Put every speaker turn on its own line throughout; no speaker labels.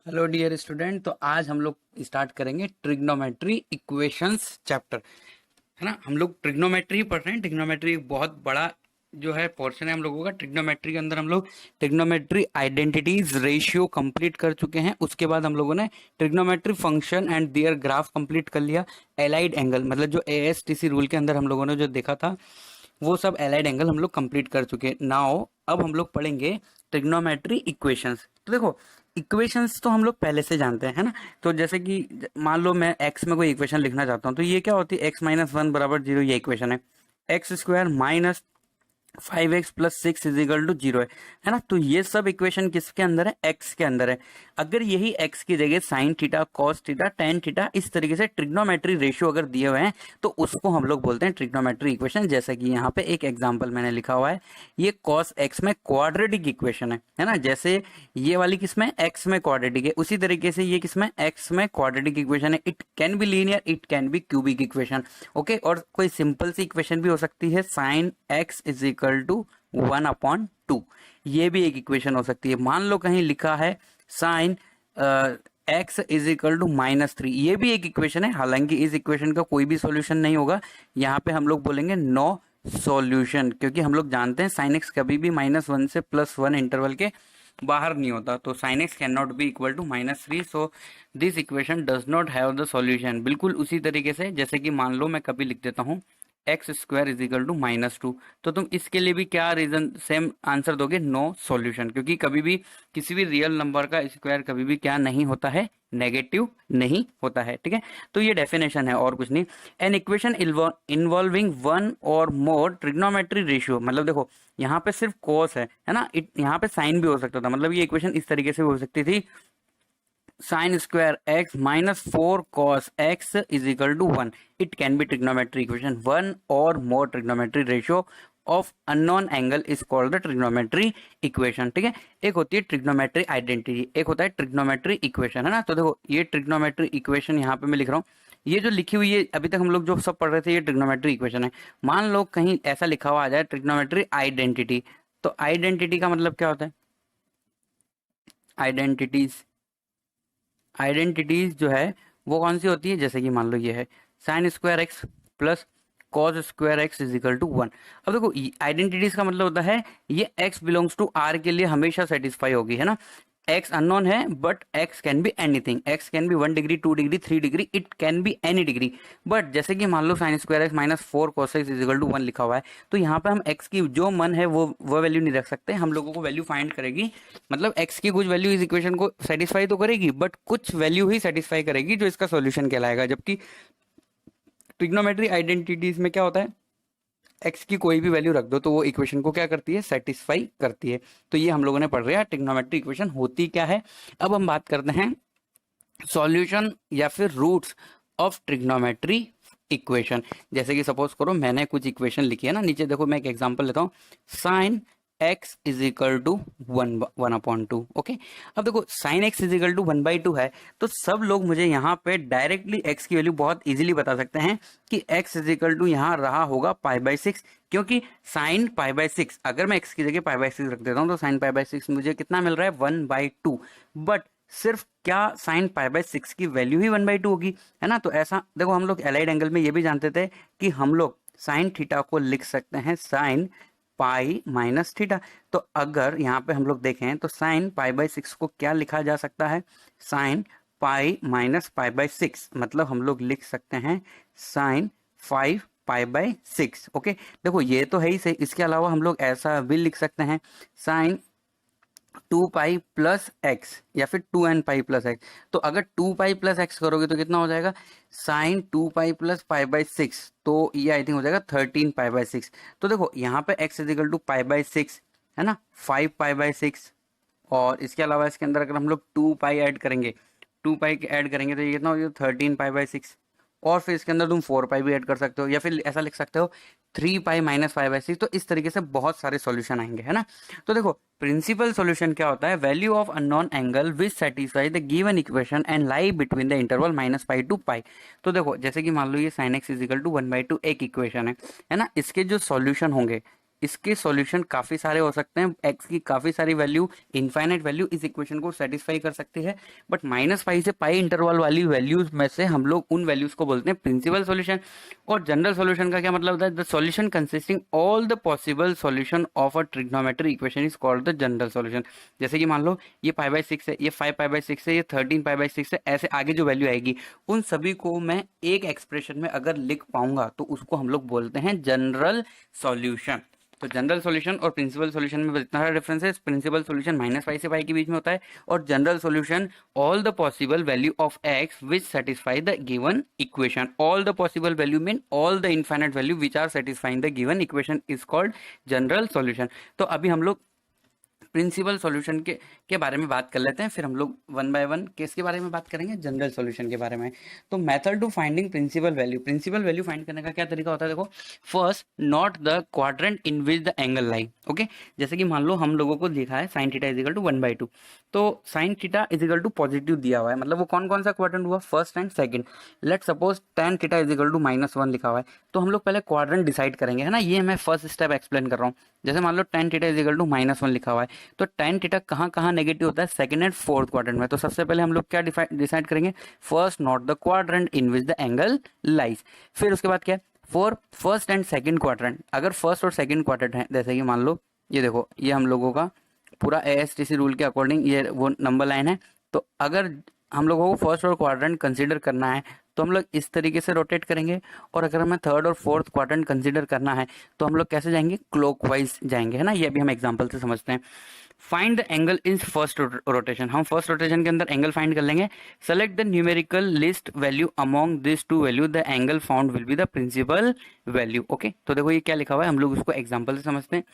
Hello dear student. तो आज हम लोग स्टार्ट करेंगे ट्रिग्नोमेट्री इक्वेशंस चैप्टर, है ना। हम लोग ट्रिग्नोमेट्री पढ़ रहे हैं। ट्रिग्नोमेट्री एक बहुत बड़ा जो है पोर्शन है हम लोगों का। ट्रिग्नोमेट्री के अंदर हम लोग ट्रिग्नोमेट्री आइडेंटिटीज रेशियो कंप्लीट कर चुके हैं। उसके बाद हम लोगों ने trigonometry function and their graph complete कर लिया। एलाइड एंगल मतलब जो एएसटीसी रूल के अंदर हम लोगों ने जो देखा था वो सब एलाइड एंगल हम लोग कंप्लीट कर चुके हैं। नाउ अब हम लोग पढ़ेंगे ट्रिग्नोमेट्री इक्वेशंस। तो देखो, इक्वेशंस तो हम लोग पहले से जानते हैं, है ना। तो जैसे कि मान लो मैं एक्स में कोई इक्वेशन लिखना चाहता हूँ तो ये क्या होती है, एक्स माइनस वन बराबर जीरो, ये इक्वेशन है। X square minus 5x plus 6 is equal to zero है ना। तो ये सब इक्वेशन किसके अंदर है, एक्स के अंदर है। अगर यही एक्स की जगह sine theta, cos theta, tan theta इस तरीके से ट्रिग्नोमेट्री रेशियो अगर दिए हुए हैं तो उसको हम लोग बोलते हैं ट्रिग्नोमेट्री इक्वेशन। जैसे कि यहाँ पे एक एग्जांपल मैंने लिखा हुआ है, ये कॉस एक्स में क्वाड्रेटिक इक्वेशन है ना। जैसे ये वाली किसमें, एक्स में क्वाड्रेटिक है, उसी तरीके से ये किसमें, एक्स में क्वाड्रेटिक इक्वेशन है। It can be linear, it can be cubic equation. Okay, और कोई सिंपल सी इक्वेशन भी हो सकती है, sine x is equal to 1/2। ये भी एक इक्वेशन हो सकती है। मान लो कहीं लिखा है sine x is equal to -3, ये भी एक इक्वेशन है। हालांकि इस इक्वेशन का कोई भी सॉल्यूशन नहीं होगा, यहाँ पे हम लोग बोलेंगे नो सॉल्यूशन, क्योंकि हम लोग जानते हैं साइन एक्स कभी भी -1 से +1 इंटरवल के बाहर नहीं होता। तो sine x can not be equal to -3, so this equation does not have the solution. बिल्कुल उसी तरीके से जैसे कि मान लो मैं कभी लिख देता हूँ x square is equal to -2, तो तुम इसके लिए भी क्या रीजन सेम आंसर दोगे, नो सॉल्यूशन, क्योंकि कभी भी किसी भी रियल नंबर का स्क्वायर कभी भी क्या नहीं होता है, नेगेटिव नहीं होता है। ठीक है, तो ये डेफिनेशन है और कुछ नहीं। An equation involving one or more trigonometry ratio, मतलब देखो यहाँ पे सिर्फ कॉस है ना, यहाँ पे साइन भी हो सकता था। मतलब ये इक्वेशन इस तरीके से हो सकती थी, sine square x minus 4 cos x is equal to 1। It can be trigonometry equation. One or more trigonometry ratio of unknown angle is called the trigonometry equation. ठीक है, एक होती है ट्रिग्नोमेट्री आइडेंटिटी, एक होता है ट्रिग्नोमेट्री इक्वेशन, है ना। तो देखो ये ट्रिग्नोमेट्री इक्वेशन यहाँ पे मैं लिख रहा हूँ, ये जो लिखी हुई है अभी तक हम लोग जो सब पढ़ रहे थे ये ट्रिग्नोमेट्री इक्वेशन है। मान लो कहीं ऐसा लिखा हुआ आ जाए ट्रिग्नोमेट्री आइडेंटिटी, तो आइडेंटिटी का मतलब क्या होता है, आइडेंटिटीज, आइडेंटिटीज जो है वो कौन सी होती है, जैसे कि मान लो ये है sine square x plus cos square x is equal to 1। अब देखो आइडेंटिटीज का मतलब होता है ये x बिलोंग्स टू r के लिए हमेशा सेटिस्फाई होगी, है ना। x अननोन है but x can be anything, x can be 1 degree, 2 degree, 3 degree, it can be any degree. But जैसे कि मान लो sine square x minus 4 cos x is equal to 1 लिखा हुआ है, तो यहाँ पे हम x की जो मन है वो वैल्यू नहीं रख सकते। हम लोगों को वैल्यू फाइंड करेगी, मतलब x की कुछ वैल्यू इस इक्वेशन को सेटिस्फाई तो करेगी बट कुछ वैल्यू ही सेटिस्फाई करेगी जो इसका सॉल्यूशन कहलाएगा। जबकि ट्रिग्नोमेट्री आइडेंटिटीज में क्या होता है, एक्स की कोई भी वैल्यू रख दो तो वो इक्वेशन को क्या करती है, सेटिस्फाई करती है। तो ये हम लोगों ने पढ़ रहे हैं ट्रिग्नोमेट्री इक्वेशन होती क्या है। अब हम बात करते हैं सॉल्यूशन या फिर रूट्स ऑफ ट्रिग्नोमेट्री इक्वेशन। जैसे कि सपोज करो मैंने कुछ इक्वेशन लिखी है ना, नीचे देखो मैं एक एग्जांपल लेता हूँ, sine x is equal to 1/2। Okay, अब देखो sine x is equal to 1/2 है, तो सब लोग मुझे यहाँ पे डायरेक्टली x की वैल्यू बहुत इजीली बता सकते हैं कि x इज इक्वल टू यहाँ रहा होगा π/6, क्योंकि साइन π/6, अगर मैं x की जगह π/6 रख देता हूँ तो साइन π/6 मुझे कितना मिल रहा है, 1/2। बट सिर्फ क्या साइन π/6 की वैल्यू ही 1/2 होगी, है ना। तो ऐसा देखो हम लोग एलाइड एंगल में ये भी जानते थे कि हम लोग साइन थीटा को लिख सकते हैं साइन पाई माइनस थीटा। तो अगर यहाँ पे हम लोग देखें तो साइन π/6 को क्या लिखा जा सकता है, साइन पाई माइनस π/6, मतलब हम लोग लिख सकते हैं साइन 5π/6। ओके, देखो ये तो है ही सही, इसके अलावा हम लोग ऐसा भी लिख सकते हैं साइन 2π प्लस एक्स या फिर 2nπ प्लस एक्स। तो अगर 2π प्लस एक्स करोगे तो कितना हो जाएगा, साइन 2π प्लस π/6, तो ये आई थिंक हो जाएगा 13π/6। तो देखो यहाँ पे x इज इक्वल टू π/6 है ना, 5π/6, और इसके अलावा इसके अंदर अगर हम लोग 2π ऐड करेंगे, 2π ऐड करेंगे तो ये कितना हो जाएगा 13π/6, और फिर इसके अंदर तुम 4π भी ऐड कर सकते हो, या फिर ऐसा लिख सकते हो 3π माइनस 5/6। तो इस तरीके से बहुत सारे सॉल्यूशन आएंगे, है ना। तो देखो प्रिंसिपल सॉल्यूशन क्या होता है, value of unknown angle which satisfy the given equation and lie between the interval -π to π। तो देखो जैसे कि मान लो ये sin x is equal to 1/2 एक इक्वेशन है ना, इसके जो सॉल्यूशन होंगे इसके सॉल्यूशन काफी सारे हो सकते हैं, एक्स की काफी सारी वैल्यू, इनफाइनाइट वैल्यू इस इक्वेशन को सेटिस्फाई कर सकती है, बट माइनस पाई से पाई इंटरवल वाली वैल्यूज में से हम लोग उन वैल्यूज को बोलते हैं प्रिंसिपल सॉल्यूशन। और जनरल सॉल्यूशन का क्या मतलब होता है? The solution consisting all the possible solution of a trigonometry equation is called the general solution. जैसे कि मान लो ये पाई बाय 6 है, ये 5 पाई बाय 6 है, ये 13 पाई बाय 6 है, ऐसे आगे जो वैल्यू आएगी उन सभी को मैं एक एक्सप्रेशन में अगर लिख पाऊंगा तो उसको हम लोग बोलते हैं जनरल सॉल्यूशन। तो जनरल सॉल्यूशन और प्रिंसिपल सॉल्यूशन में इतना सारा डिफरेंस है। प्रिंसिपल सॉल्यूशन माइनस पाई से पाई के बीच में होता है, और general solution all the possible value of x which satisfy the given equation. All the possible value mean all the infinite value which are satisfying the given equation is called general solution. तो अभी हम लोग principal solution के बारे में बात कर लेते हैं, फिर हम लोग वन बाय वन किसके बारे में बात करेंगे? जनरल सॉल्यूशन के बारे में। तो method to finding principal value find करने का क्या तरीका होता है? देखो, first note the quadrant in which the angle lie. Okay, जैसे कि मान लो हम लोगों को लिखा है sine theta is equal to 1/2, तो sine theta is equal to positive दिया हुआ है, मतलब वो कौन कौन सा क्वाड्रेंट हुआ? First and second. Let suppose tan theta is equal to -1 लिखा हुआ है, तो हम लोग पहले क्वाड्रेंट डिसाइड करेंगे, है ना। ये मैं फर्स्ट स्टेप एक्सप्लेन कर रहा हूँ। जैसे मान लो tan theta is equal to -1 लिखा हुआ है, तो tan थीटा कहाँ कहाँ नेगेटिव होता है? सेकंड एंड फोर्थ क्वाड्रेंट में। तो सबसे पहले हम लोग क्या डिसाइड करेंगे? First note the quadrant in which the angle lies. फिर उसके बाद क्या है? For first and second quadrant, अगर फर्स्ट और सेकंड क्वाड्रेंट है, जैसे कि मान लो ये देखो, ये हम लोगों का पूरा एएसटीसी रूल के अकॉर्डिंग ये वो नंबर लाइन है। तो अगर हम लोगों को फर्स्ट और क्वाड्रेंट कंसीडर करना है तो हम लोग इस तरीके से रोटेट करेंगे, और अगर हमें थर्ड और फोर्थ क्वाड्रेंट कंसीडर करना है तो हम लोग कैसे जाएंगे? क्लॉकवाइज जाएंगे, है ना। ये भी हम एग्जांपल से समझते हैं। Find the angle in first rotation, हम फर्स्ट रोटेशन के अंदर एंगल फाइंड कर लेंगे। Select the numerical least value among this two value, the angle found will be the principal value. Okay, तो देखो ये क्या लिखा हुआ है, हम लोग उसको एग्जाम्पल से समझते हैं।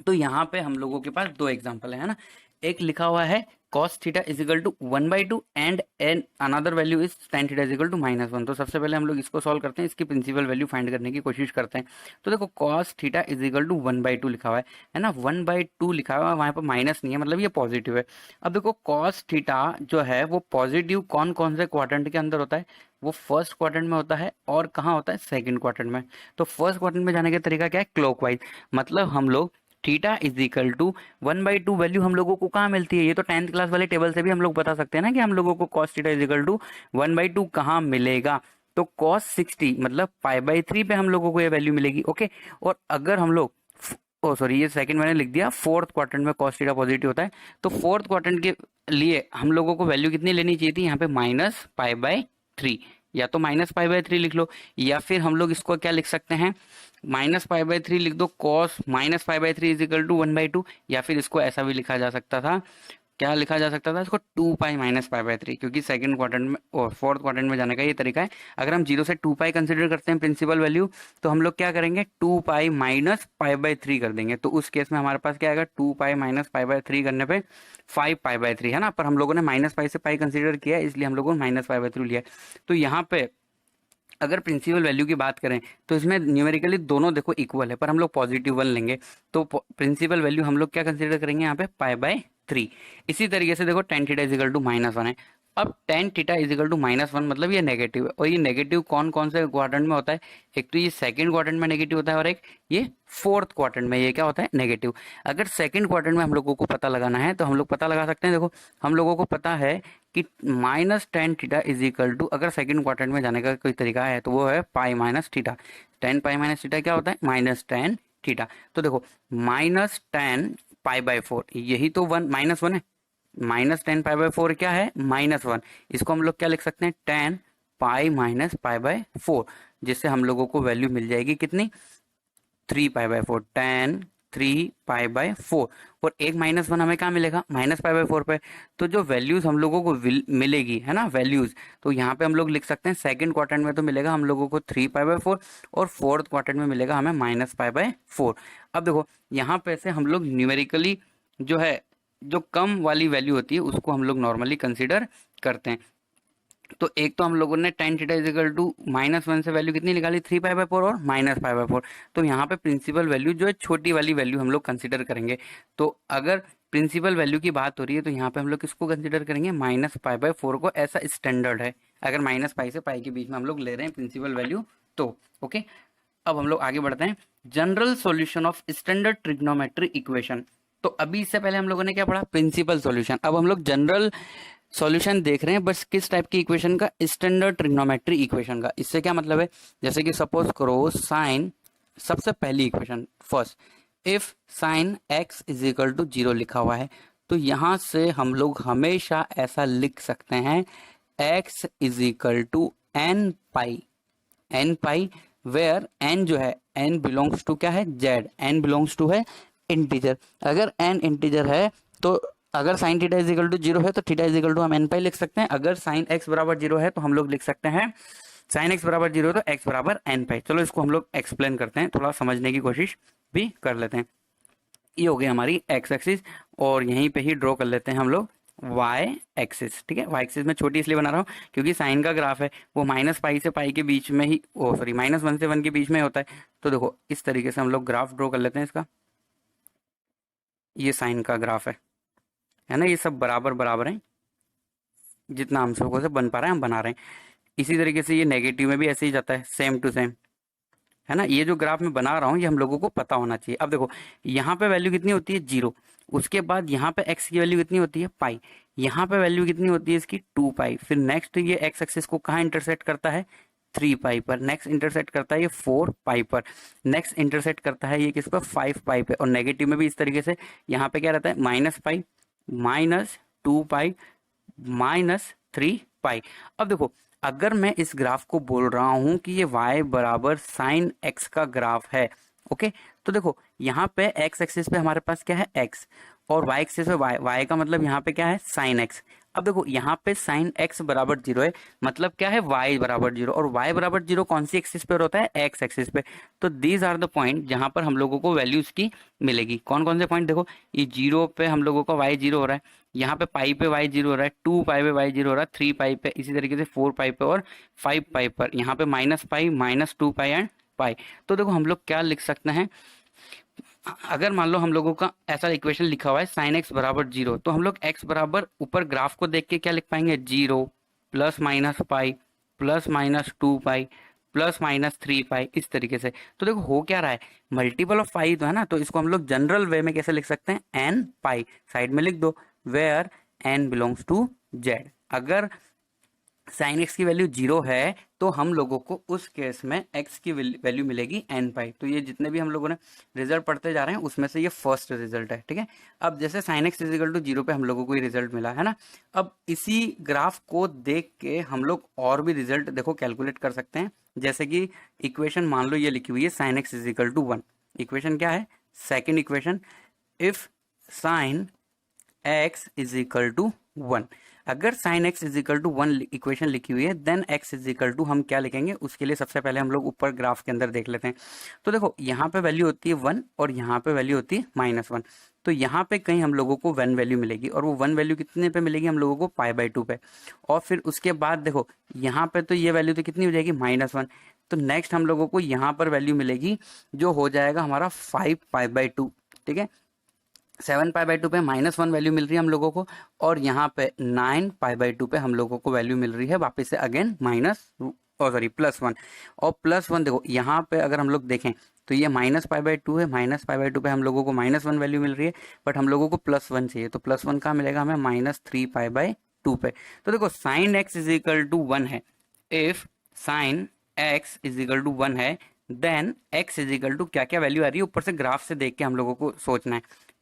तो यहाँ पे हम लोगों के पास दो एग्जांपल है ना। एक लिखा हुआ है cos theta is equal to 1/2 and an another value is tan theta is equal to -1। तो सबसे पहले हम लोग इसको सॉल्व करते हैं, इसकी प्रिंसिपल वैल्यू फाइंड करने की कोशिश करते हैं। तो देखो cos theta is equal to 1/2 लिखा हुआ है ना। 1/2 लिखा हुआ है, वहां पर माइनस नहीं है, मतलब ये पॉजिटिव है। अब देखो cos थीटा जो है वो पॉजिटिव कौन कौन से क्वाड्रेंट के अंदर होता है? वो फर्स्ट क्वाड्रेंट में होता है, और कहाँ होता है? सेकंड क्वाड्रेंट में। तो फर्स्ट क्वाड्रेंट में जाने का तरीका क्या है? क्लॉकवाइज। मतलब हम लोग theta is equal to 1/2 value हम लोगों को कहाँ मिलती है? ये तो 10th क्लास वाले टेबल से भी हम लोग बता सकते हैं ना कि हम लोगों को cos theta is equal to 1/2 कहाँ मिलेगा? तो cos 60 मतलब π/3 पे हम लोगों को ये वैल्यू मिलेगी। ओके, और अगर हम लोग ओ सॉरी, ये सेकंड मैंने लिख दिया, फोर्थ क्वाड्रेंट में cos थीटा पॉजिटिव होता है, तो फोर्थ क्वाड्रेंट के लिए हम लोगों को वैल्यू कितनी लेनी चाहिए थी? यहाँ पे -π/3, या तो -π/3 लिख लो, या फिर हम लोग इसको क्या लिख सकते हैं? -π/3 लिख दो, cos -π/3 इज इक्वल टू 1/2, या फिर इसको ऐसा भी लिखा जा सकता था, क्या लिखा जा सकता था इसको? 2π -π/3, क्योंकि सेकंड क्वाड्रेंट में और फोर्थ क्वाड्रेंट में जाने का ये तरीका है। अगर हम 0 से 2π कंसिडर करते हैं प्रिंसिपल वैल्यू, तो हम लोग क्या करेंगे? 2π -π/3 कर देंगे। तो उस केस में हमारे पास क्या आएगा? 2π -π/3 करने पे 5π/3, है ना। पर हम लोगों ने -π से पाई कंसिडर किया है, इसलिए हम लोगों ने -π/3 लिया है। तो यहाँ पे अगर प्रिंसिपल वैल्यू की बात करें तो इसमें न्यूमेरिकली दोनों देखो इक्वल है, पर हम लोग पॉजिटिव 1 लेंगे, तो प्रिंसिपल वैल्यू हम लोग क्या कंसीडर करेंगे यहाँ पे? π/3। इसी तरीके से देखो tan theta is equal to -1 है। अब tan theta is equal to -1 मतलब ये नेगेटिव है, और ये नेगेटिव कौन कौन से क्वाड्रेंट में होता है? एक तो ये सेकंड क्वाड्रेंट में नेगेटिव होता है, और एक ये फोर्थ क्वाड्रेंट में ये क्या होता है? नेगेटिव। अगर सेकंड क्वाड्रेंट में हम लोगों को पता लगाना है तो हम लोग पता लगा सकते हैं। देखो, हम लोगों को पता है कि -tan theta is equal to, अगर सेकंड क्वाड्रेंट में जाने का कोई तरीका है तो वो है π - थीटा। tan π - थीटा क्या होता है? -tan theta. तो देखो, -tan π/4, यही तो -1 है। -tan π/4 क्या है? -1। इसको हम लोग क्या लिख सकते हैं? tan π - π/4, जिससे हम लोगों को वैल्यू मिल जाएगी कितनी? 3π/4, tan 3π/4। और एक -1 हमें कहाँ मिलेगा? -π/4 पे। तो जो वैल्यूज हम लोगों को मिलेगी, है ना, वैल्यूज, तो यहाँ पे हम लोग लिख सकते हैं सेकंड क्वाड्रेंट में तो मिलेगा हम लोगों को 3π/4, और फोर्थ क्वाड्रेंट में मिलेगा हमें -π/4। अब देखो, यहाँ पे से हम लोग न्यूमेरिकली जो है, जो कम वाली वैल्यू होती है उसको हम लोग नॉर्मली कंसीडर करते हैं। तो एक तो हम लोगों ने tan theta is equal to -1 से वैल्यू कितनी निकाली? 3π/4 और -π/4। तो यहाँ पे प्रिंसिपल वैल्यू जो है छोटी वाली वैल्यू हम लोग कंसीडर करेंगे। तो अगर प्रिंसिपल वैल्यू की बात हो रही है तो यहाँ पे हम लोग किसको कंसीडर करेंगे? -π/4 को। ऐसा स्टैंडर्ड है, अगर -π से पाई के बीच में हम लोग ले रहे हैं प्रिंसिपल वैल्यू तो। ओके, अब हम लोग आगे बढ़ते हैं, general solution of standard trigonometry equation. तो अभी इससे पहले हम लोगों ने क्या पढ़ा, प्रिंसिपल सॉल्यूशन। अब हम लोग जनरल सॉल्यूशन देख रहे हैं, बस किस टाइप की इक्वेशन का, स्टैंडर्ड ट्रिग्नोमेट्री इक्वेशन का। इससे क्या मतलब है, जैसे कि सपोज करो साइन, सबसे पहली equation first, if sine x is equal to 0 लिखा हुआ है, तो यहां से हम लोग हमेशा ऐसा लिख सकते हैं, x is equal to n pi, n pi, where n जो है, एन बिलोंग्स टू क्या है, जेड, एन बिलोंग्स टू है इंटीजर। अगर एन इंटीजर है तो अगर sine theta is equal to 0 है तो थीटा इज इक्वल टू हम एन पाई लिख सकते हैं। अगर साइन एक्स बराबर 0 है तो हम लोग लिख सकते हैं साइन एक्स बराबर 0 तो एक्स बराबर एन पाई। चलो इसको हम लोग एक्सप्लेन करते हैं, थोड़ा समझने की कोशिश भी कर लेते हैं। ये हो गई हमारी एक्स एक्सिस, और यहीं पे ही ड्रॉ कर लेते हैं हम लोग वाई एक्सिस। ठीक है, वाई एक्सिस में छोटी इसलिए बना रहा हूँ क्योंकि साइन का ग्राफ है वो माइनस पाई से पाई के बीच में ही, ओ सॉरी, -1 से 1 के बीच में होता है। तो देखो इस तरीके से हम लोग ग्राफ ड्रॉ कर लेते हैं इसका। ये साइन का ग्राफ है ना, ये सब बराबर बराबर है, जितना हम सबको से बन पा रहा है हम बना रहे हैं। इसी तरीके से ये नेगेटिव में भी ऐसे ही जाता है, सेम टू सेम, है ना। ये जो ग्राफ मैं बना रहा हूँ ये हम लोगों को पता होना चाहिए। अब देखो यहाँ पे वैल्यू कितनी होती है, 0। उसके बाद यहाँ पे x की वैल्यू कितनी होती है, पाई। यहाँ पे वैल्यू कितनी होती है इसकी, 2 पाई। फिर नेक्स्ट ये x एक्सिस को कहाँ इंटरसेक्ट करता है, 3 पाई पर। नेक्स्ट इंटरसेक्ट करता है ये 4 पाई पर। नेक्स्ट इंटरसेक्ट करता है ये किस पर, 5 पाई पे। और नेगेटिव में भी इस तरीके से, यहाँ पे क्या रहता है, माइनस पाई, -2 पाई, -3 पाई। अब देखो अगर मैं इस ग्राफ को बोल रहा हूं कि ये y बराबर साइन x का ग्राफ है, ओके, तो देखो यहाँ पे x एक्सिस पे हमारे पास क्या है, x, और y एक्सिस पे y का मतलब यहाँ पे क्या है, साइन x। अब देखो यहाँ पे साइन x बराबर 0 है, मतलब क्या है, y बराबर 0, और y बराबर 0 कौन सी एक्सिस पे होता है, x एक्सिस पे। तो दीज आर द पॉइंट जहां पर हम लोगों को वैल्यूज की मिलेगी। कौन कौन से पॉइंट, देखो ये 0 पे हम लोगों का y 0 हो रहा है, यहाँ पे पाई पे y 0 हो रहा है, 2 पाई पे y 0 हो रहा है, 3 पाई पे, इसी तरीके से 4 पाई पे और 5 पाई पर, यहाँ पे minus pi, -2 pi and pi. तो देखो हम लोग क्या लिख सकते हैं, अगर मान लो हम लोगों का ऐसा इक्वेशन लिखा हुआ है साइन एक्स बराबर 0, तो हम लोग x बराबर ऊपर ग्राफ को देख के क्या लिख पाएंगे, 0 plus minus pi plus -2 pi plus -3 पाई, इस तरीके से। तो देखो हो क्या रहा है, मल्टीपल ऑफ पाई तो है ना, तो इसको हम लोग जनरल वे में कैसे लिख सकते हैं, एन पाई, साइड में लिख दो, where n belongs to Z. अगर साइन एक्स की वैल्यू 0 है तो हम लोगों को उस केस में x की वैल्यू मिलेगी एन पाई। तो ये जितने भी हम लोगों ने रिजल्ट पढ़ते जा रहे हैं उसमें से ये फर्स्ट रिजल्ट है, ठीक है। अब जैसे sine x is equal to 0 पे हम लोगों को ये रिजल्ट मिला है ना, अब इसी ग्राफ को देख के हम लोग और भी रिजल्ट देखो कैलकुलेट कर सकते हैं। जैसे कि इक्वेशन मान लो ये लिखी हुई है sine x is equal to 1, equation क्या है, second equation, if sine x is equal to 1। अगर sine x is equal to 1 equation लिखी हुई है, then x is equal to हम क्या लिखेंगे, उसके लिए सबसे पहले हम लोग ऊपर ग्राफ के अंदर देख लेते हैं। तो देखो यहाँ पे वैल्यू होती है 1 और यहाँ पे वैल्यू होती है -1। तो यहाँ पे कहीं हम लोगों को 1 वैल्यू मिलेगी, और वो 1 वैल्यू कितने पे मिलेगी हम लोगों को, π/2 पे। और फिर उसके बाद देखो यहाँ पे तो ये वैल्यू तो कितनी हो जाएगी, -1। तो नेक्स्ट हम लोगों को यहाँ पर वैल्यू मिलेगी जो हो जाएगा हमारा 5π/2, ठीक है। 7π/2 पे -1 वैल्यू मिल रही है हम लोगों को, और यहाँ पे 9π/2 पे हम लोगों को वैल्यू मिल रही है वापस से अगेन +1। और +1 देखो यहाँ पे अगर हम लोग देखें तो ये -π/2 है, -π/2 पे हम लोगों को -1 वैल्यू मिल रही है, बट हम लोगों को +1 चाहिए, तो +1 कहाँ मिलेगा हमें, -3π/2 पे। तो देखो sine x is equal to 1 है, if sine x is equal to 1 है, then x is equal to क्या क्या वैल्यू आ रही है, ऊपर से ग्राफ से देख के हम लोगों को सोचना है।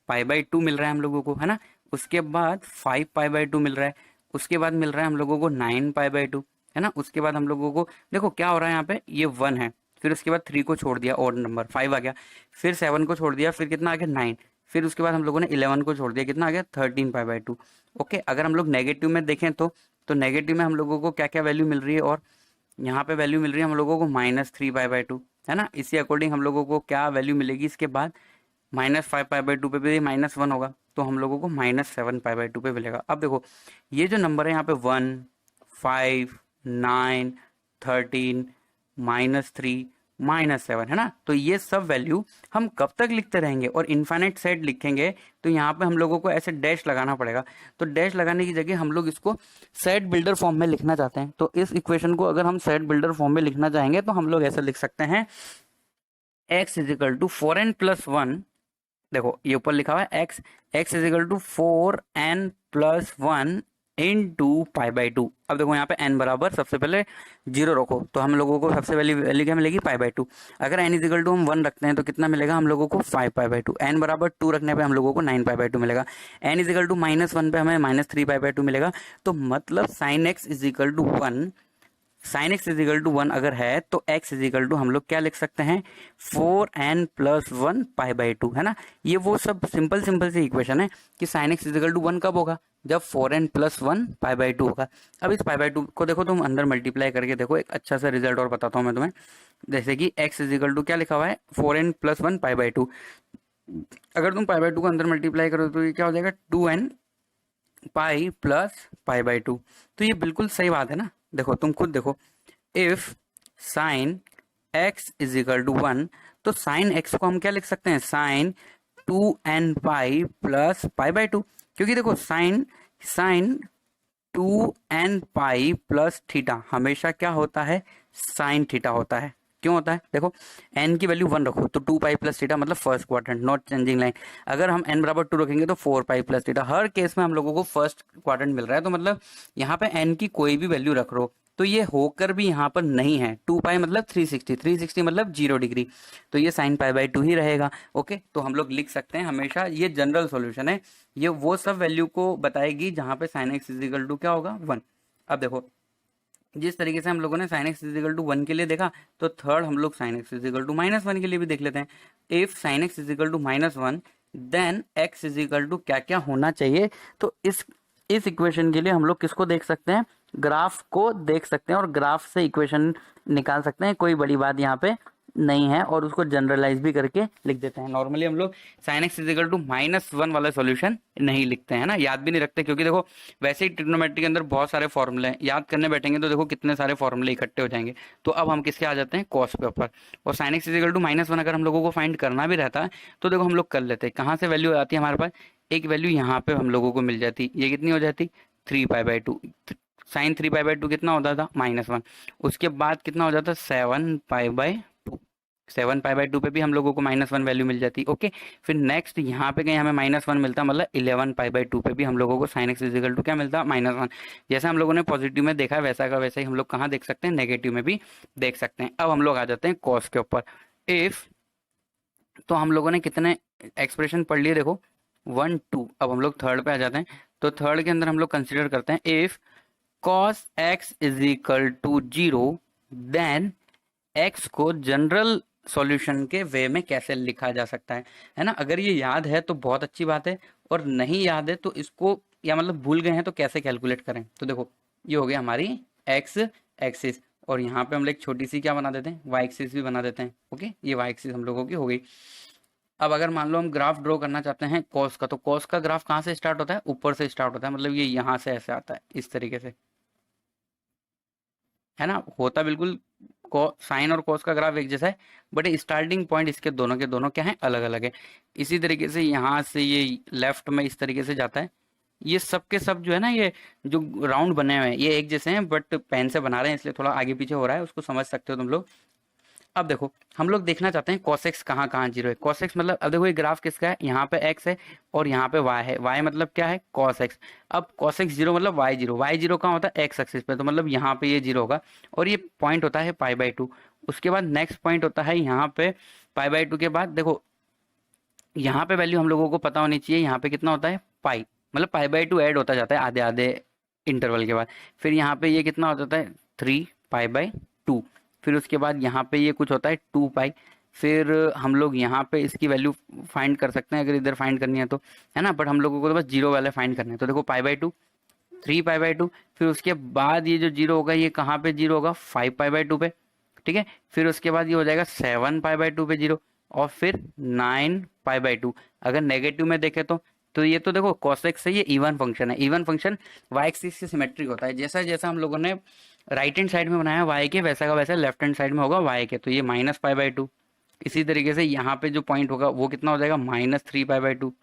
π/2 मिल रहा है हम लोगों को, है ना, उसके बाद 5π/2 मिल रहा है, उसके बाद मिल रहा है हम लोगों को 9π/2, है ना। उसके बाद हम लोगों को देखो क्या हो रहा है यहाँ पे, ये 1 है, फिर उसके बाद 3 को छोड़ दिया, और नंबर 5 आ गया, फिर 7 को छोड़ दिया, फिर कितना आ गया 9, फिर उसके बाद हम लोगों ने 11 को छोड़ दिया, कितना आ गया 13π/2। ओके, अगर हम लोग नेगेटिव में देखें तो नेगेटिव में हम लोगों को क्या क्या वैल्यू मिल रही है, और यहाँ पे वैल्यू मिल रही है हम लोगों को -3π/2, है ना। इसी अकॉर्डिंग हम लोगों को क्या वैल्यू मिलेगी इसके बाद, -5π/2 पे भी -1 होगा, तो हम लोगों को -7π/2 पे मिलेगा। अब देखो ये जो नंबर है यहाँ पे 1, 5, 9, 13, -3, -7, है ना, तो ये सब वैल्यू हम कब तक लिखते रहेंगे, और इनफाइनाइट सेट लिखेंगे तो यहाँ पे हम लोगों को ऐसे डैश लगाना पड़ेगा। तो डैश लगाने की जगह हम लोग इसको सेट बिल्डर फॉर्म में लिखना चाहते हैं, तो इस इक्वेशन को अगर हम सेट बिल्डर फॉर्म में लिखना चाहेंगे तो हम लोग ऐसे लिख सकते हैं, x is equal to 4n+1, देखो ये ऊपर लिखा हुआ है x is equal to 4n+1 into π/2। अब देखो यहाँ पे n बराबर सबसे पहले 0 रखो तो हम लोगों को सबसे पहली वैल्यू क्या मिलेगी π/2। अगर n इज इक्वल टू हम 1 रखते हैं तो कितना मिलेगा हम लोगों को 5π/2। n बराबर 2 रखने पे हम लोगों को 9π/2 मिलेगा। n इज इक्वल टू -1 पे हमें -3π/2 मिलेगा। तो मतलब sin x is equal to 1, sine x is equal to 1 अगर है तो x इज इक्वल टू हम लोग क्या लिख सकते हैं 4n+1 π/2, है ना। ये वो सब सिंपल सी इक्वेशन है कि sine x is equal to 1 कब होगा, जब 4n+1 π/2 होगा। अब इस π/2 को देखो तुम अंदर मल्टीप्लाई करके देखो, एक अच्छा सा रिजल्ट और बताता हूँ मैं तुम्हें। जैसे कि x इज इक्वल टू क्या लिखा हुआ है 4n+1 π/2, अगर तुम π/2 को अंदर मल्टीप्लाई करो तो ये क्या हो जाएगा 2n पाई प्लस π/2। तो ये बिल्कुल सही बात है ना। देखो तुम खुद देखो, if sine x is equal to 1 तो साइन x को हम क्या लिख सकते हैं साइन 2n पाई प्लस π/2, क्योंकि देखो sign 2n pi plus theta हमेशा क्या होता है साइन थीटा होता है। क्यों होता है, देखो n की वैल्यू 1 रखो तो 2 पाई प्लस थीटा मतलब first quadrant, not changing line. अगर हम n बराबर 2 रखेंगे तो 4 पाई प्लस थीटा, हर केस में हम लोगों को फर्स्ट क्वाड्रेंट मिल रहा है। तो मतलब यहाँ पे n की कोई भी वैल्यू रख लो तो ये होकर भी यहाँ पर नहीं है। 2 पाई मतलब 360 मतलब 0 डिग्री, तो ये साइन π/2 ही रहेगा। ओके, तो हम लोग लिख सकते हैं हमेशा, ये जनरल सॉल्यूशन है, ये वो सब वैल्यू को बताएगी जहाँ पे sine x is equal to क्या होगा 1। अब देखो जिस तरीके से हम लोगों ने sine x is equal to 1 के लिए देखा, तो थर्ड हम लोग sine x is equal to -1 के लिए भी देख लेते हैं। If sine x is equal to -1 then x is equal to क्या क्या होना चाहिए। तो इस इक्वेशन के लिए हम लोग किसको देख सकते हैं, ग्राफ को देख सकते हैं और ग्राफ से इक्वेशन निकाल सकते हैं। कोई बड़ी बात यहाँ पे नहीं है और उसको जनरलाइज भी करके लिख देते हैं। नॉर्मली हम लोग sine x is equal to -1 वाला सॉल्यूशन नहीं लिखते हैं ना, याद भी नहीं रखते, क्योंकि देखो वैसे ही ट्रिग्नोमेट्री के अंदर बहुत सारे फॉर्मूले हैं, याद करने बैठेंगे तो देखो कितने सारे फॉर्मूले इकट्ठे हो जाएंगे। तो अब हम किसके आ जाते हैं कॉस के ऊपर, और sine x is equal to -1 अगर हम लोगों को फाइंड करना भी रहता है तो देखो हम लोग कर लेते हैं। कहाँ से वैल्यू आती है हमारे पास, एक वैल्यू यहाँ पे हम लोगों को मिल जाती, ये कितनी हो जाती 3π/2। साइन 3π/2 कितना होता था -1, उसके बाद कितना हो जाता 7π/2, 7π/2 पे भी हम लोगों को -1 वैल्यू मिल जाती। ओके, फिर नेक्स्ट यहाँ पे कहीं हमें -1 मिलता, मतलब 11π/2 पे भी हम लोगों को sine x is equal to क्या मिलता -1। जैसा हम लोगों ने पॉजिटिव में देखा वैसा का वैसा ही हम लोग कहाँ देख सकते हैं, नेगेटिव में भी देख सकते हैं। अब हम लोग आ जाते हैं कॉस के ऊपर। इफ तो हम लोगों ने कितने एक्सप्रेशन पढ़ लिए, देखो 1 2। अब हम लोग थर्ड पे आ जाते हैं। तो थर्ड के अंदर हम लोग कंसिडर करते हैं if cos x is equal to 0 then x को जनरल सॉल्यूशन के वे में कैसे लिखा जा सकता है ना। अगर ये याद है तो बहुत अच्छी बात है, और नहीं याद है तो इसको, या मतलब भूल गए हैं तो कैसे कैलकुलेट करें। तो देखो ये हो गया हमारी x एक्सिस, और यहाँ पे हम लोग एक छोटी सी क्या बना देते हैं y एक्सिस भी बना देते हैं। ओके, ये y एक्सिस हम लोगों की हो गई। अब अगर मान लो हम ग्राफ ड्रॉ करना चाहते हैं कॉस का, तो कॉस का ग्राफ कहाँ से स्टार्ट होता है, ऊपर से स्टार्ट होता है, मतलब ये यहाँ से ऐसे आता है इस तरीके से, है ना। होता बिल्कुल साइन और कॉस का ग्राफ एक जैसा है, बट स्टार्टिंग पॉइंट इसके दोनों के दोनों क्या है अलग अलग है। इसी तरीके से यहाँ से ये लेफ्ट में इस तरीके से जाता है। ये सब के सब जो है ना, ये जो राउंड बने हुए हैं ये एक जैसे हैं, बट पेन से बना रहे हैं इसलिए थोड़ा आगे पीछे हो रहा है, उसको समझ सकते हो तुम लोग। अब देखो हम लोग देखना चाहते हैं cos x कहाँ कहाँ 0 है। cos x मतलब, अब देखो ये ग्राफ किसका है, यहाँ पे x है और यहाँ पे y है। y मतलब क्या है cos x। अब cos x 0 मतलब y 0, y 0 कहाँ होता है x एक्सिस पे, तो मतलब यहाँ पे ये 0 होगा, और ये पॉइंट होता है π/2। उसके बाद नेक्स्ट पॉइंट होता है यहाँ पे π/2 के बाद देखो यहाँ पे वैल्यू हम लोगों को पता होनी चाहिए, यहाँ पे कितना होता है पाई, मतलब π/2 ऐड होता जाता है आधे आधे इंटरवल के बाद। फिर यहाँ पे ये कितना हो जाता है 3π/2। फिर उसके बाद यहाँ पे ये कुछ होता है 2 पाई। फिर हम लोग यहाँ पे इसकी वैल्यू फाइंड कर सकते हैं अगर इधर फाइंड करनी है तो, है ना, बट हम लोगों को तो बस 0 वाले फाइंड करने हैं। तो देखो π/2 3π/2, फिर उसके बाद ये जो 0 होगा ये कहाँ पे 0 होगा 5π/2 पे, ठीक है। फिर उसके बाद ये हो जाएगा 7π/2 पे 0, और फिर 9π/2। अगर नेगेटिव में देखें तो ये तो देखो cos x से ये इवन फंक्शन है, इवन फंक्शन y एक्सिस से सिमेट्रिक होता है। जैसा जैसा हम लोगों ने राइट हैंड साइड में बनाया y के, वैसा का वैसा लेफ्ट हैंड साइड में होगा y के, तो ये -π/2। इसी तरीके से यहाँ पे जो पॉइंट होगा वो कितना हो जाएगा -3π/2।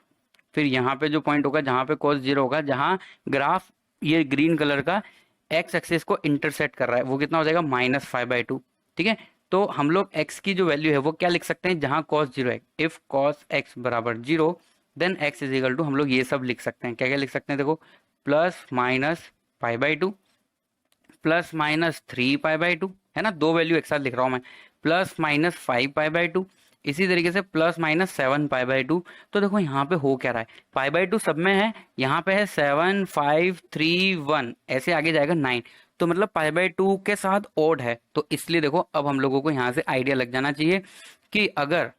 फिर यहाँ पे जो पॉइंट होगा जहाँ पे cos 0 होगा, जहाँ ग्राफ ये ग्रीन कलर का x एक्सिस को इंटरसेक्ट कर रहा है, वो कितना हो जाएगा -5/2, ठीक है। तो हम लोग x की जो वैल्यू है वो क्या लिख सकते हैं, जहां cos 0 है, इफ cos x बराबर 0 then x is equal to, हम लोग ये सब लिख सकते हैं, क्या क्या लिख सकते हैं देखो, plus minus pi by two, plus minus 3 pi by 2, है ना, दो वैल्यू एक साथ लिख रहा हूं मैं, प्लस माइनस 5 पाई बाई 2, इसी तरीके से प्लस माइनस 7 पाई बाई 2। तो देखो यहाँ पे हो क्या रहा है, पाई बाई 2 सब में है, यहाँ पे है 7 5 3 1, ऐसे आगे जाएगा 9, तो मतलब पाई बाई 2 के साथ ओड है, तो इसलिए देखो अब हम लोगों को यहाँ से आइडिया लग जाना चाहिए कि अगर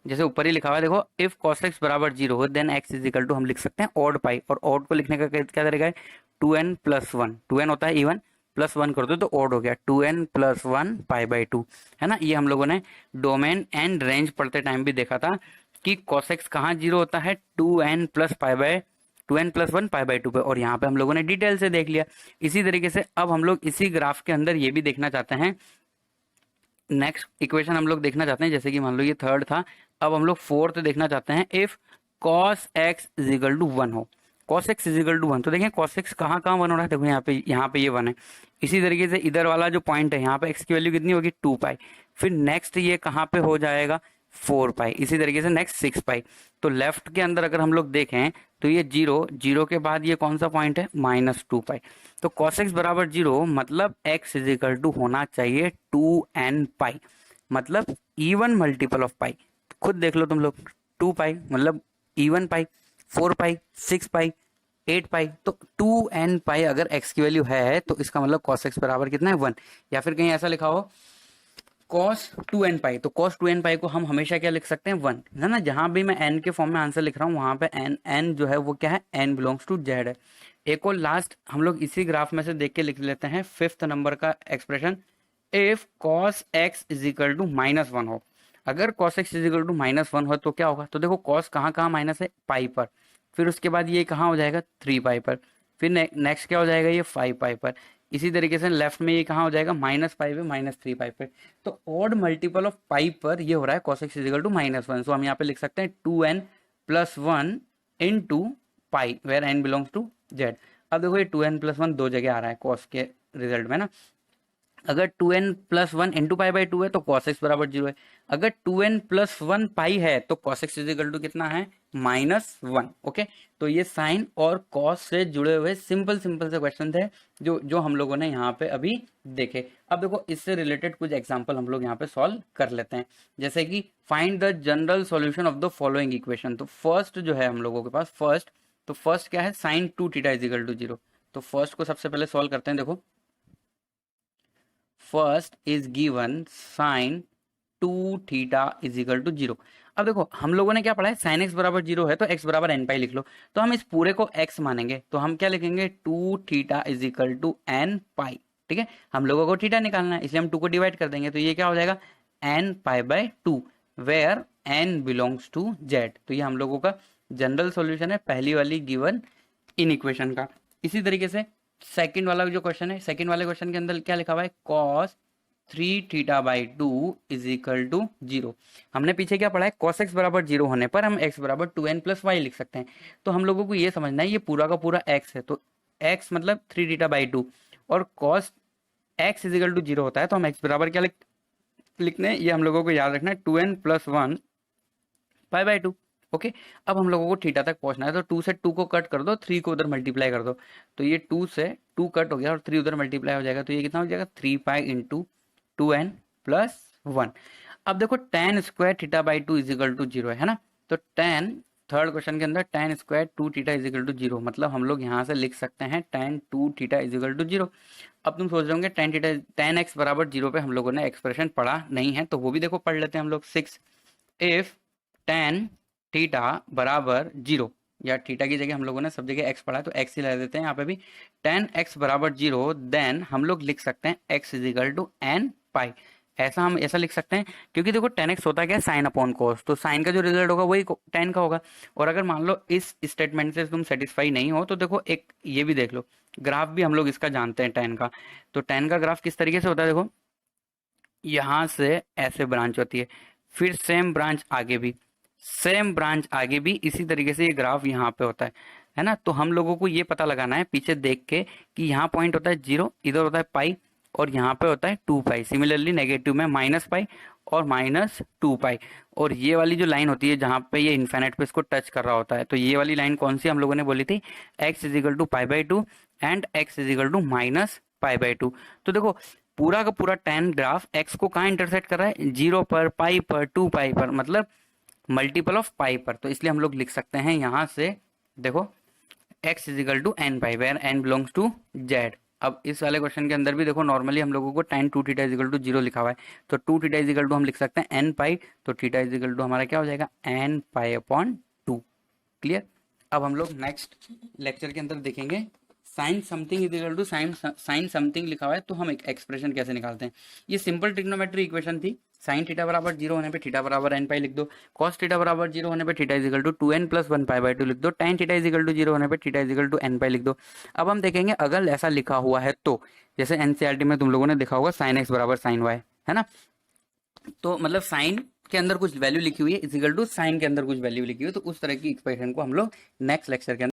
जैसे ऊपर ही लिखा हुआ है देखो, इफ cos x बराबर 0 हो then x is equal to, हम लिख सकते हैं ऑड पाई, और ऑड को लिखने का क्या तरीका है, 2n+1, 2n होता है इवन, प्लस 1 कर दो तो ऑड हो गया, 2n+1 पाई बाई 2, है ना। ये हम लोगों ने डोमेन एंड रेंज पढ़ते टाइम भी देखा था कि cos x कहाँ 0 होता है, 2n+1 पाई बाई 2 पे, और यहाँ पे हम लोगों ने डिटेल से देख लिया। इसी तरीके से अब हम लोग इसी ग्राफ के अंदर ये भी देखना चाहते हैं, नेक्स्ट इक्वेशन हम लोग देखना चाहते हैं, जैसे कि मान लो ये थर्ड था, अब हम लोग फोर्थ देखना चाहते हैं, if cos x is equal to 1 हो, cos x is equal to 1, तो देखें cos x कहाँ कहाँ 1 हो रहा है, देखो यहाँ पे ये 1 है। इसी तरीके से इधर वाला जो पॉइंट है यहाँ पे x की वैल्यू कितनी होगी, 2 पाई, फिर नेक्स्ट ये कहाँ पे हो जाएगा 4 पाई, इसी तरीके से नेक्स्ट 6 पाई। तो लेफ्ट के अंदर अगर हम लोग देखें तो ये 0 0 के बाद ये कौन सा पॉइंट है, -2 पाई। तो cos x बराबर 0 मतलब x इज इक्वल टू होना चाहिए 2n पाई, मतलब इवन मल्टीपल ऑफ पाई। खुद देख लो तुम लोग, 2 पाई मतलब इवन पाई, 4 पाई, 6 पाई, 8 पाई, तो 2n पाई अगर x की वैल्यू है तो इसका मतलब cos x बराबर कितना है 1, या फिर कहीं ऐसा लिखा हो cos 2n पाई, तो cos 2n पाई को हम हमेशा क्या लिख सकते हैं 1, है ना। जहां भी मैं n के फॉर्म में आंसर लिख रहा हूं वहां पे n जो है वो क्या है, n बिलोंग्स टू z है। एक और लास्ट हम लोग इसी ग्राफ में से देख के लिख लेते हैं फिफ्थ नंबर का expression, if cos x is equal to -1 हो, अगर cos x is equal to -1 हो तो क्या होगा, तो देखो cos कहाँ कहाँ माइनस है, पाई पर, फिर उसके बाद ये कहाँ हो जाएगा 3 पाई पर, फिर नेक्स्ट क्या हो जाएगा ये 5 पाई पर, इसी तरीके से लेफ्ट में ये कहाँ हो जाएगा -पाई पे, -3 पाई पे। तो ऑड मल्टीपल ऑफ पाई पर ये हो रहा है cos x is equal to -1, so हम यहाँ पे लिख सकते हैं 2n+1 into pi where n belongs to z। अब देखो ये 2n+1 दो जगह आ रहा है cos के रिजल्ट में ना, अगर 2n+1 इंटू पाई बाई 2 है तो cos x बराबर 0 है, अगर 2n+1 पाई है तो cos x is equal to कितना है, -1। ओके, तो ये साइन और cos से जुड़े हुए सिंपल सिंपल से क्वेश्चन थे जो जो हम लोगों ने यहाँ पे अभी देखे। अब देखो इससे रिलेटेड कुछ एग्जांपल हम लोग यहाँ पे सॉल्व कर लेते हैं, जैसे कि find the general solution of the following equation. तो फर्स्ट जो है हम लोगों के पास फर्स्ट क्या है, sin 2θ इज इक्वल टू 0। तो फर्स्ट को सबसे पहले सॉल्व करते हैं। देखो first is given sin 2θ is equal to 0। अब देखो हम लोगों ने क्या पढ़ा है, sin x बराबर 0 है तो x बराबर n पाई लिख लो, तो हम इस पूरे को x मानेंगे तो हम क्या लिखेंगे 2θ इज इक्वल टू n पाई। ठीक है, हम लोगों को थीटा निकालना है इसलिए हम 2 को डिवाइड कर देंगे, तो ये क्या हो जाएगा n pi by 2 where n belongs to z। तो ये हम लोगों का जनरल सॉल्यूशन है पहली वाली गिवन इन इक्वेशन का। इसी तरीके से सेकंड वाला जो क्वेश्चन है, सेकंड वाले क्वेश्चन के अंदर क्या लिखा हुआ है, cos 3θ/2 इज इक्वल टू 0। हमने पीछे क्या पढ़ा है, cos x बराबर 0 होने पर हम x बराबर 2n+y लिख सकते हैं। तो हम लोगों को ये समझना है ये पूरा का पूरा x है, तो x मतलब 3θ/2 और cos x is equal to 0 होता है, तो हम x बराबर क्या लिखने हैं, ये हम लोगों को याद रखना है 2n+1 पाई/2। ओके, अब हम लोगों को थीटा तक पहुंचना है, तो 2 से 2 को कट कर दो, 3 को उधर मल्टीप्लाई कर दो, तो ये 2 से 2 कट हो गया और 3 उधर मल्टीप्लाई हो जाएगा, तो ये कितना हो जाएगा 3 पाई इंटू 2n+1। अब देखो tan square θ/2 is equal to 0 है ना, तो tan थर्ड क्वेश्चन के अंदर tan square 2θ is equal to 0, मतलब हम लोग यहाँ से लिख सकते हैं tan 2θ इज इक्वल टू 0। अब तुम सोच रहे होंगे tan x बराबर 0 पे हम लोगों ने एक्सप्रेशन पढ़ा नहीं है, तो वो भी देखो पढ़ लेते हैं हम लोग। 6 इफ tan थीटा बराबर 0, या थीटा की जगह हम लोगों ने सब जगह x पढ़ा है तो x ही लगा देते हैं यहाँ पे भी, tan x बराबर 0 देन हम लोग लिख सकते हैं x is equal to n pi. हम ऐसा लिख सकते हैं क्योंकि देखो tan x होता क्या है, साइन अपॉन कॉस, तो साइन का जो रिजल्ट होगा वही tan का होगा। और अगर मान लो इस स्टेटमेंट से तुम सेटिस्फाई नहीं हो तो देखो एक ये भी देख लो, ग्राफ भी हम लोग इसका जानते हैं tan का, तो tan का ग्राफ किस तरीके से होता है, देखो यहाँ से ऐसे ब्रांच होती है, फिर सेम ब्रांच आगे भी इसी तरीके से ये ग्राफ यहाँ पे होता है ना। तो हम लोगों को ये पता लगाना है पीछे देख के कि यहाँ पॉइंट होता है 0, इधर होता है पाई, और यहाँ पे होता है 2 पाई। सिमिलरली नेगेटिव में -पाई और -2 पाई। और ये वाली जो लाइन होती है जहाँ पे ये इन्फिनिट पे इसको टच कर रहा होता है, तो ये वाली लाइन कौन सी हम लोगों ने बोली थी, x = π/2 एंड x = -π/2। तो देखो पूरा का पूरा tan ग्राफ x को कहाँ इंटरसेक्ट कर रहा है, 0 पर, पाई पर, 2 पाई पर, मतलब मल्टीपल ऑफ पाई पर। तो इसलिए हम लोग लिख सकते हैं यहाँ से, देखो x = n pi where n belongs to z। अब इस वाले क्वेश्चन के अंदर भी देखो नॉर्मली हम लोगों को tan 2θ = 0 लिखा हुआ है, तो 2θ हम लिख सकते हैं n पाई, तो θ हमारा क्या हो जाएगा, n पाई/2। क्लियर। अब हम लोग नेक्स्ट लेक्चर के अंदर देखेंगे sine something equal to sine something लिखा हुआ है, तो हम एक एक्सप्रेशन कैसे निकालते हैं। ये सिंपल ट्रिग्नोमेट्री इक्वेशन थी। साइन थीटा बराबर 0 होने पे थीटा बराबर n पाई लिख दो, कॉस थीटा बराबर 0 होने पे थीटा = 2n + 1 π/2 लिख दो, tan थीटा = 0 होने पे थीटा = n पाई लिख दो। अब हम देखेंगे अगर ऐसा लिखा हुआ है तो, जैसे एनसीईआरटी में तुम लोगों ने देखा होगा sin x बराबर sin y, है ना। तो मतलब साइन के अंदर कुछ वैल्यू लिखी हुई है इक्वल टू साइन के अंदर कुछ वैल्यू लिखी हुई है, तो उस तरह की एक्सप्रेशन को हम लोग नेक्स्ट लेक्चर के अंदर